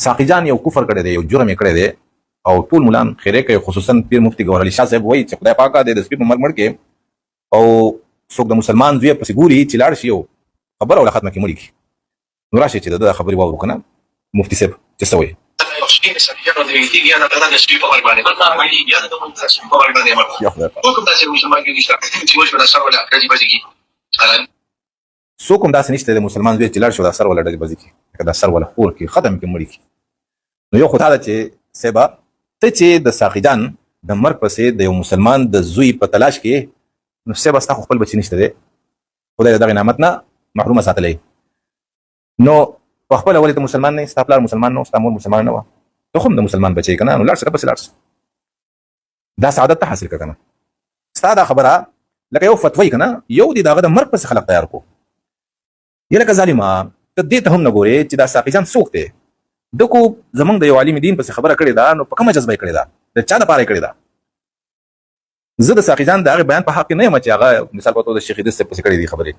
ساقي جان یو کفر کړی دی، یو جرم یې کړی دی، او ټول مولان خیرې کوي، خصوصا پیر مفتی ګوهر علي شاه صاحب وایي چې خدای پاکه د سپي په مرګ کې او څوک د مسلمان زوی پسې ګوري چې لاړ شي او خبره ولا ختمه کې مړي کی. نو راشي چې د خبرې واورو کنه مفتی صاحب چې څه وایي. څوک هم داسې نشته د مسلمان زوی چې لاړ شي او د سر ولا ډزې بازي کی، د سر ولا خور کې ختم کې مړي کی. نو یو خدای دا چې سبا ته چې د ساقي جان د مرګ پسې د یو مسلمان د زوی په تلاش کې، نو سبا ستا خپل بچی نشته دی، خدای دغه نعمت نه محروم ساتلی. نو په خپل ولې ته مسلمان نه، ستا پلار مسلمان نه، ستا مور مسلمان نه وه، ته خو هم د مسلمان بچی که نه، نو لاړ شه پسې لاړ شه، دا سعادت ته حاصل کړه که نه. ستا دا خبره لکه یو فتوی که نه، یو دی د هغه د مرګ پسې خلق تیار کړو. یا لکه ظالمه ته دې ته هم نه ګورې چې دا ساقي جان څوک دی، د کو زمونږ د یو عالم دین پسې خبره کړې ده، نو په کومه جذبه یې کړې ده، د چا دپاره یې کړې ده. زه د ساقي جان د هغې بیان په حق کې نه یم چې هغه مثال په توګه د شیخ ادریس صاحب پسې کړې دي خبرې،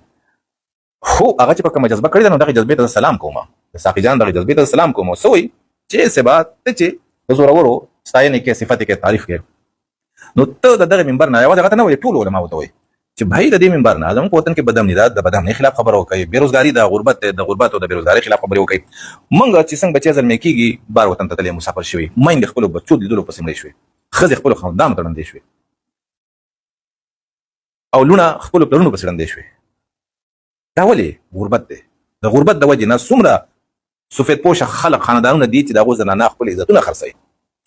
خو هغه چې په کومه جذبه کړې ده، نو دغې جذبې ته سلام کوم، د ساقي جان دغې جذبې ته سلام کوم. څه وایي چې سبا ته چې د زورورو ستاینې کې، صفت کې، تعریف کې، نو ته د دغه منبر نه یوازې هغه ته نه وایي، ټول علما ورته وایي چې بھائی د دې منبر نه زموږ په وطن کې بدامني ده، د بدامنۍ خلاف خبره وکړئ، بېروزګاري ده، غربت دی، د غربت او د بېروزګارۍ خلاف خبرې وکړئ. موږ چې څنګه بچی زلمی کېږي بار وطن ته تللی مسافر شوي، میندې خپلو بچو د لیدلو پسې مړې شوې، ښځې خپلو خاوندانو ته ړندې شوې، او لوڼه خپلو پلرونو پسې ړندې شوې. دا ولې غربت دی؟ د غربت د وجې نه څومره سفید پوشه خلق خاندانونه دي چې د هغو زنانه خپل عزتونه خرڅوي،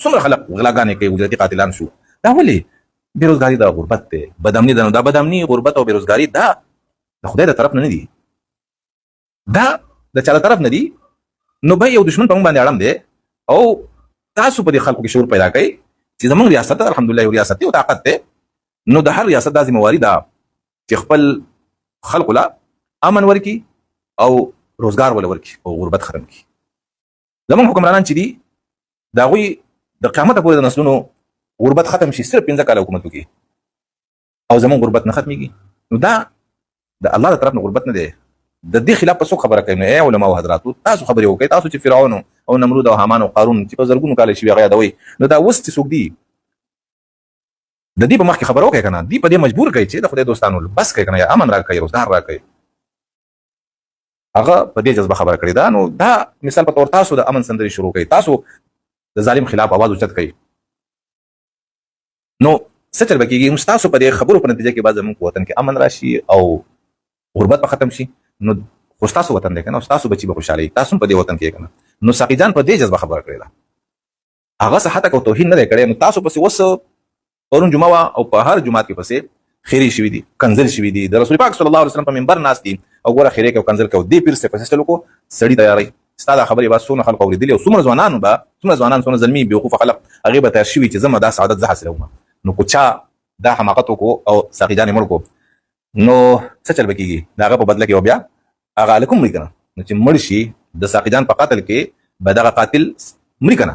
څومره خلق غلاګانې کوي، اجرتي قاتلان شو. دا ولې؟ بېروزګاري د غربت دی، بدامني ده. نو دا بدامني، غربت او بېروزګاري دا د خدای د طرف نه دي، دا د چا د طرف نه دي. نو به یو دشمن په موږ باندې اړم دی، او تاسو په دې خلکو کې شعور پیدا کړئ چې زموږ ریاست الحمدلله یو ریاست دی او طاقت دی. نو د هر ریاست دا ذمواري ده چې خپل خلکو له امن ورکړي او روزګار ولا ورکړي او غربت ختم کړي. زموږ حکمرانان چې دي د هغوی د قیامته پورې د نسلونو غربت ختم شي، صرف 15 کاله حکومت وکړي او زموږ غربت نه ختمېږي. نو دا د الله د طرف نه غربت نه دی. د دې خلاف په څوک خبره کوي؟ نو ای علما او حضراتو، تاسو خبرې وکړئ. تاسو چې فرعون او نمرود او حامان او قارون چې په زرګونو کاله شوي هغه یادوئ، نو دا اوس چې څوک دي د دې په مخ کې خبره وکړئ که نه. دې په دې مجبور کوي چې د خدای دوستانو بس کوي که نه، یا امن راکوي، روزګار راکوي. هغه په دې جذبه خبره کړې ده. نو دا مثال په طور تاسو د امن سندرې شروع کوئ، تاسو د ظالم خلاف आवाज اوچت کوئ، نو څه چل به کېږي؟ نو ستاسو په دې خبرو په نتیجه کې به زموږ په وطن کې امن راشي او غربت به ختم شي. نو خو ستاسو وطن دی که نه، ستاسو بچي به خوشحاله وي، تاسو هم په دې وطن کې که نه. نو ساقي جان په دې جذبه خبره کړې ده، هغه څه حتک او توهین نه دی کړی. نو تاسو پسې اوس پرون جمعه وه او په هر جومات کې پسې خیرې شوي دي، کنځل شوي دي، د رسول پاک صلی الله علیه وسلم په منبر ناست دي او ګوره خیرې کوي او کنځل کوي. دې پیر صاحب پسې چل وکړو، سړي تیاروي. ستا دا خبرې به څومره خلکو اورېدلي او څومره ځوانانو به، څومره ځوانان، څومره زلمي بېوقوفه خلک هغې به تیار شوي چې زه دا سعادت زه حاصلوم. نو که چا دا حماقت وکړو او ساقي جان یې مړ کړو، نو څه چل به کېږي؟ د هغه په بدله کې به بیا هغه هلک هم مري که نه. نو چې مړ شي د ساقي جان په قتل کې به دغه قاتل مري که نه.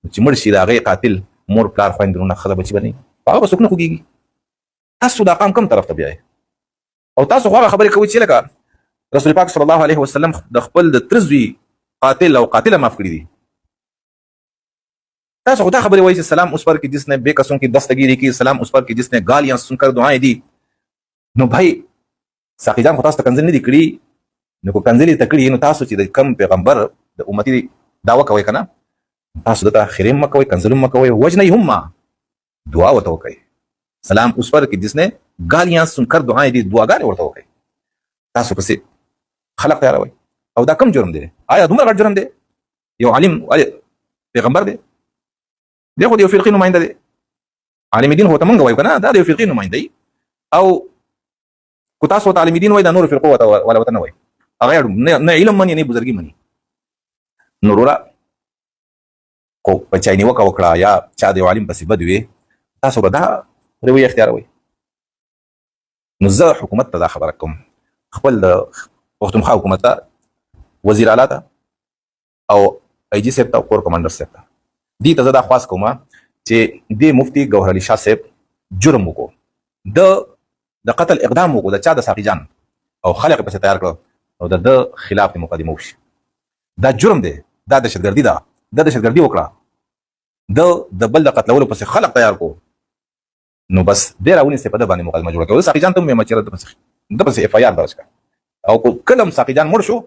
نو چې مړ شي د هغې قاتل مور پلار خویندرونه ښځه بچي به نه وي، هغه به څوک نه خوږېږي. تاسو دا قام کوم طرف ته بیایئ؟ او تاسو خو هغه خبرې کوئ چې لکه رسول پاک صلی الله علیه وسلم د خپل د تره زوی قاتل او قاتله معاف کړي دي. تاسو خو دا خبرې وایي چې سلام اس پر कि जिसने बेकसों की दस्तगीरी की, सलाम उस पर कि जिसने गालियां सुनकर दुआएं दी. نو भाई ساقي جان خو تاسو ته کنځل نه دي کړي. نو که کنځل یې ته کړي، نو تاسو چې د کم پیغمبر د امتي دعوه کوئ که نه، تاسو دته خیرې هم مه کوئ، کنځل هم مه کوئ، وجنه یې هم مه، دعا ورته وکئ. سلام اس پر कि जिसने गालियां सुनकर दुआएं दी، دعاګانې ورته وکئ. تاسو پسې خلق تیاروئ. او دا کم جرم دی؟ آیا دومره غټ جرم دی؟ یو عالم پیغمبر دی، دی خو د یو فرقې نماینده دی. عالم دین خو ته مونږ وایو که نه، دا د یو فرقې نماینده دی. او که تاسو ورته عالم دین وایي، دا نورو فرقو والا ورته نه وایي. هغه نه علم مني نه بزرګي مني. نو وروره کو په چا یې نیوکه وکړه یا چا د یو عالم پسې بد وي، تاسو به دا رویه اختیاروئ. نو زه حکومت ته دا خبره کوم، خپل د پښتونخوا حکومت ته، وزیر اعلی ته او آی جي صاحب ته او کور کمانډر صاحب ته، دې ته زه دا خواست کوم چې دې مفتي ګوهر علي شاه صاحب جرم وکړو، د قتل اقدام وکړو، د چا د ساقي جان او خلق پسې تیار کړو او د خلاف مقدمه وشي. دا جرم دی، دا دهشتګردي ده. د دهشتګردي وکړه د بل د قتلولو پسې خلق تیار کو نو بس ډیر راونیسته په د باندې مقدمه جوړه کړه. ساقي جان ته مې مچره د پسې اف آی آر درج کړه او کلم ساقي جان مړ شو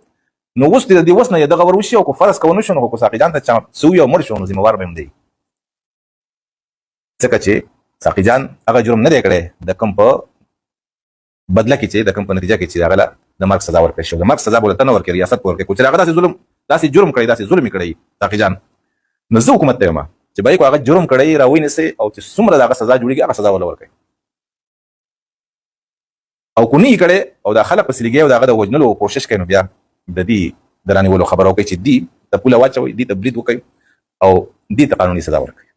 نو اوس د دې وسنه دغه ور وشي او کو فرض کوو شو نو کو ساقي جان ته چا سو یو مړ شو نو ذمہوار به هم دی ځکه چې ساقي جان هغه جرم نه دی کړی د کوم په بدله کې چې د کوم په نتیجه کې چې هغه د مرګ سزا ورکړي شو. د مرګ سزا بولته نه ورکړي ریاست ورکړي کو چې هغه داسې ظلم داسې جرم کړی داسې ظلم کړی ساقي جان نو زه حکومت ته یم چې بای کو هغه جرم کړی راوینې سي او چې څومره دغه سزا جوړیږي هغه سزا ولا ورکړي او کو نه کړي او د خلک په سلیګي او دغه د وجنلو کوشش کوي نو بیا د دې درانه ولو خبرو کوي چې دی د پوله واچوي دی تبرید وکړي او دی ته قانوني سزا ورکړي.